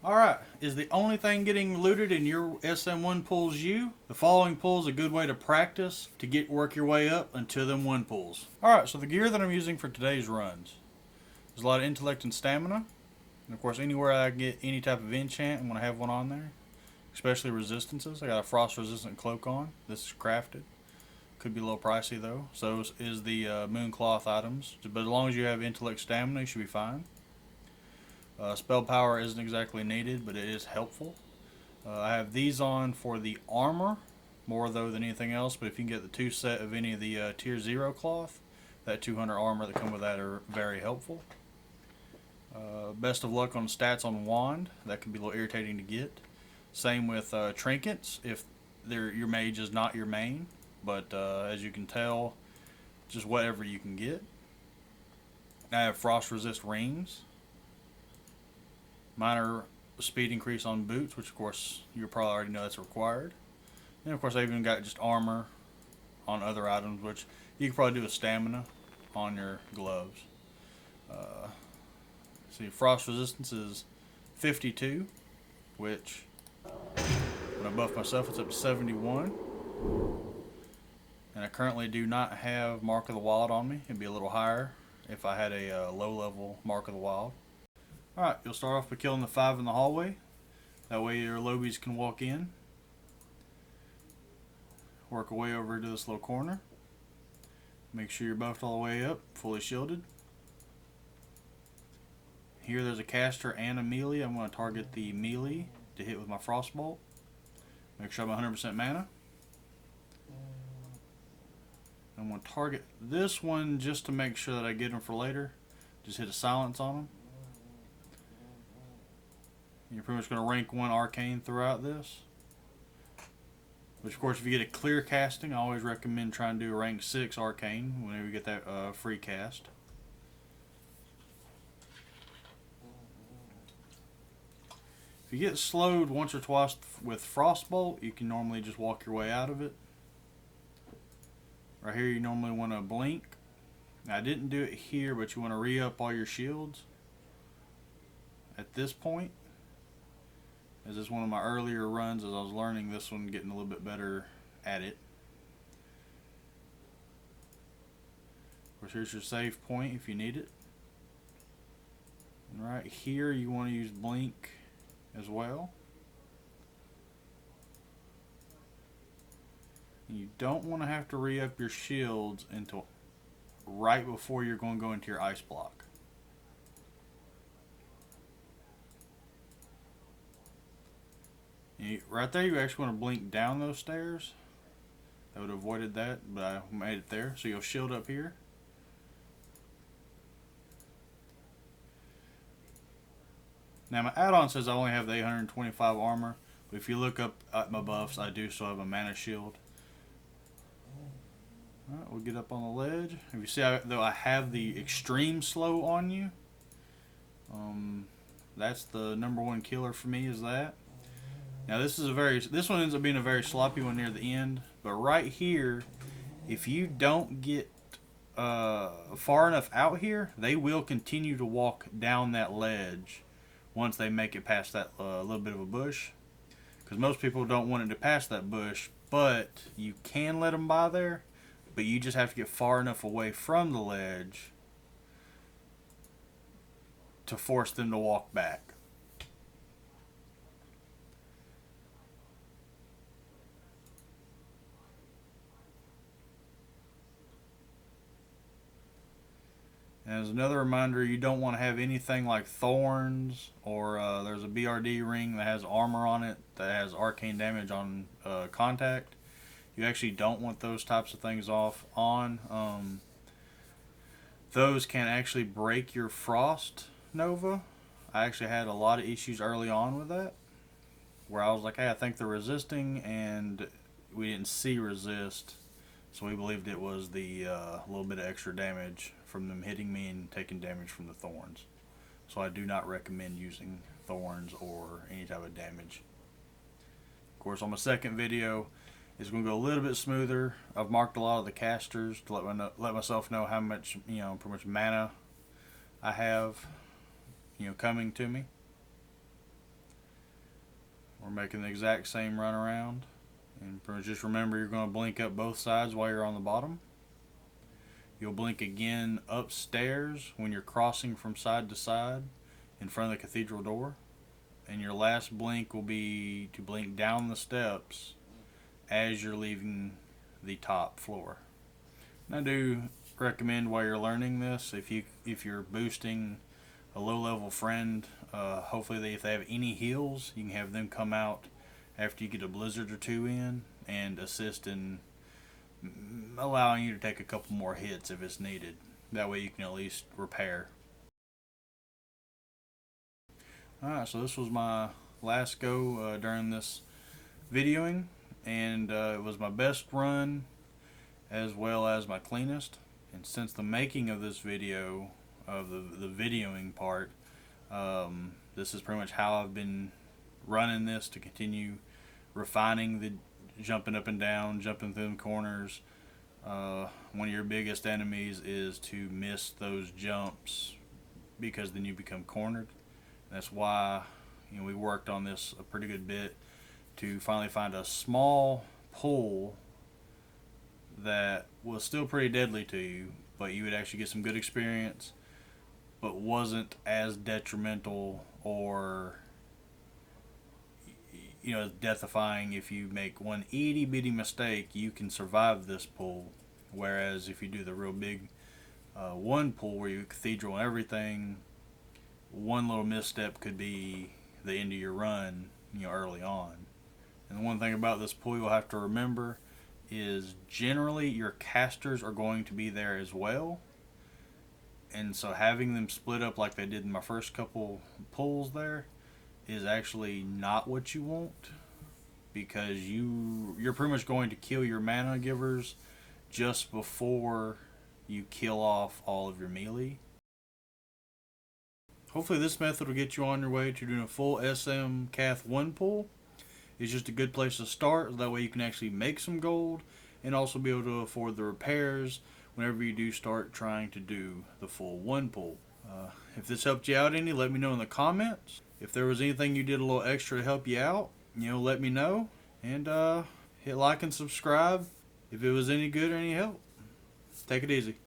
Alright, is the only thing getting looted in your SM1 pools you? The following pool is a good way to practice to work your way up until them 1 pools. Alright, so the gear that I'm using for today's runs. There's a lot of intellect and stamina. And of course, anywhere I get any type of enchant, I'm going to have one on there. Especially resistances. I got a frost resistant cloak on. This is crafted. Could be a little pricey though. So is the mooncloth items. But as long as you have intellect stamina, you should be fine. Spell power isn't exactly needed, but it is helpful. I have these on for the armor, more though than anything else, but if you can get the 2 set of any of the tier 0 cloth, that 200 armor that come with that are very helpful. Best of luck on stats on wand, that can be a little irritating to get. Same with trinkets, if your mage is not your main, but as you can tell, just whatever you can get. I have frost resist rings. Minor speed increase on boots, which of course you probably already know that's required. And of course I even got just armor on other items, which you can probably do with stamina on your gloves. See, frost resistance is 52, which when I buff myself it's up to 71. And I currently do not have Mark of the Wild on me. It'd be a little higher if I had a low level Mark of the Wild. Alright, you'll start off by killing the 5 in the hallway. That way your lobies can walk in. Work our way over to this little corner. Make sure you're buffed all the way up, fully shielded. Here there's a caster and a melee. I'm going to target the melee to hit with my frostbolt. Make sure I'm 100% mana. I'm going to target this one just to make sure that I get him for later. Just hit a silence on him. You're pretty much going to rank 1 arcane throughout this. Which of course if you get a clear casting, I always recommend trying to do a rank 6 arcane whenever you get that free cast. If you get slowed once or twice with frostbolt, you can normally just walk your way out of it. Right here you normally want to blink. Now, I didn't do it here, but you want to re-up all your shields at this point. As this is one of my earlier runs as I was learning this one, getting a little bit better at it. Of course, here's your save point if you need it. And right here you want to use blink as well. And you don't want to have to re-up your shields until right before you're going to go into your ice block. Right there, you actually want to blink down those stairs. I would have avoided that, but I made it there. So you'll shield up here. Now my add-on says I only have the 825 armor, but if you look up at my buffs, I do still have a mana shield. Alright, we'll get up on the ledge. If you see though I have the extreme slow on you, that's the #1 killer for me, is that. Now this one ends up being a very sloppy one near the end, but right here, if you don't get far enough out here, they will continue to walk down that ledge once they make it past that little bit of a bush. Because most people don't want it to pass that bush, but you can let them by there, but you just have to get far enough away from the ledge to force them to walk back. And as another reminder, you don't want to have anything like thorns, or there's a BRD ring that has armor on it that has arcane damage on contact. You actually don't want those types of things on. Those can actually break your frost nova. I actually had a lot of issues early on with that, where I was like, hey, I think they're resisting, and we didn't see resist. So we believed it was the little bit of extra damage from them hitting me and taking damage from the thorns. So I do not recommend using thorns or any type of damage. Of course, on my second video, it's going to go a little bit smoother. I've marked a lot of the casters to let myself know how much, pretty much mana I have, coming to me. We're making the exact same run around. And just remember, you're going to blink up both sides while you're on the bottom. You'll blink again upstairs when you're crossing from side to side in front of the cathedral door. And your last blink will be to blink down the steps as you're leaving the top floor. And I do recommend while you're learning this, if you're boosting a low level friend, hopefully if they have any heals, you can have them come out after you get a blizzard or two in and assist in allowing you to take a couple more hits if it's needed. That way you can at least repair. Alright, so this was my last go during this videoing, and it was my best run as well as my cleanest. And since the making of this video, of the videoing part, this is pretty much how I've been running this to continue refining the jumping up and down, jumping through the corners. One of your biggest enemies is to miss those jumps, because then you become cornered. That's why we worked on this a pretty good bit to finally find a small pull that was still pretty deadly to you, but you would actually get some good experience, but wasn't as detrimental or death-defying. If you make one itty bitty mistake, you can survive this pull, whereas if you do the real big one pull where you cathedral and everything, one little misstep could be the end of your run early on. And the one thing about this pull you'll have to remember is generally your casters are going to be there as well, and so having them split up like they did in my first couple pulls there is actually not what you want, because you're pretty much going to kill your mana givers just before you kill off all of your melee. Hopefully this method will get you on your way to doing a full SM Cath 1 pull. It's just a good place to start, that way you can actually make some gold and also be able to afford the repairs whenever you do start trying to do the full 1 pull. If this helped you out any, let me know in the comments. If there was anything you did a little extra to help you out, let me know. And hit like and subscribe if it was any good or any help. Take it easy.